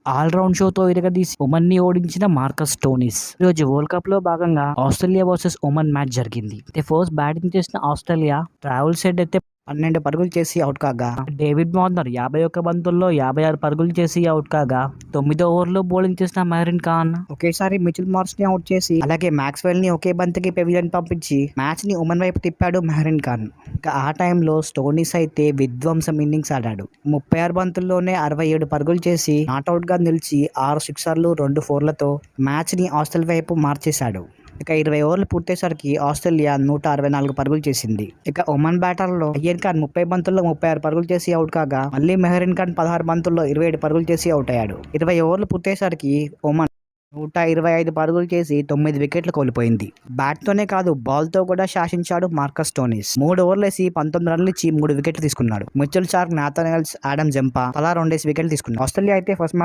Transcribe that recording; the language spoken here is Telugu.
ఆల్రౌండ్ షోతో ఇరగదీసి ఒమన్ ని ఓడించిన మార్కస్ స్టోనిస్. ఈరోజు వరల్డ్ కప్ లో భాగంగా ఆస్ట్రేలియా వర్సెస్ ఒమన్ మ్యాచ్ జరిగింది. ఫస్ట్ బ్యాటింగ్ చేసిన ఆస్ట్రేలియా ట్రావెల్ షెడ్ అయితే 12 పరుగులు చేసి అవుట్ కాగా, డేవిడ్ వార్నర్ 51 బంతుల్లో 56 పరుగులు చేసి అవుట్ కాగా, 9వ ఓవర్లో బౌలింగ్ చేసిన మెహరిన్ ఖాన్ ఒకేసారి మిచెల్ మార్ష్ ని అవుట్ చేసి అలాగే మ్యాక్స్వెల్ ని ఒకే బంతికి పెవిలియన్ పంపించి మ్యాచ్ ని ఒమన్ వైపు తిప్పాడు మెహరిన్ ఖాన్. ఆ టైంలో స్టోనిస్ అయితే విధ్వంసం ఇన్నింగ్స్ ఆడాడు. 36 బంతుల్లోనే 67 పరుగులు చేసి నాట్అవుట్ గా నిలిచి 6 సిక్సర్లు 2 ఫోర్లతో మ్యాచ్ ని ఆస్ట్రేలియా వైపు మార్చేశాడు. 20 ఓవర్లు పూర్తయ్యేసరికి ఆస్ట్రేలియా 164 పరుగులు చేసింది. ఒమన్ బ్యాటర్లో అయ్యన్ ఖాన్ 30 బంతుల్లో 36 పరుగులు చేసి అవుట్ కాగా, మళ్ళీ మెహరిన్ ఖాన్ 16 బంతుల్లో 27 పరుగులు చేసి అవుట్ అయ్యాడు. 20 ఓవర్లు పూర్తయ్యేసరికి ఒమన్ 125 పరుగులు చేసి 9 వికెట్లు కోల్పోయింది. బ్యాట్ తోనే కాదు బాల్ తో కూడా శాసించాడు మార్కస్ స్టోనిస్. 3 ఓవర్లేసి 19 రన్లు ఇచ్చి 3 వికెట్లు తీసుకున్నాడు. Mitchell Starc, Nathan else, Adam Zampa తలా 2 వికెట్లు తీసుకున్నారు. ఆస్ట్రేలియా అయితే ఫస్ట్ మ్యాచ్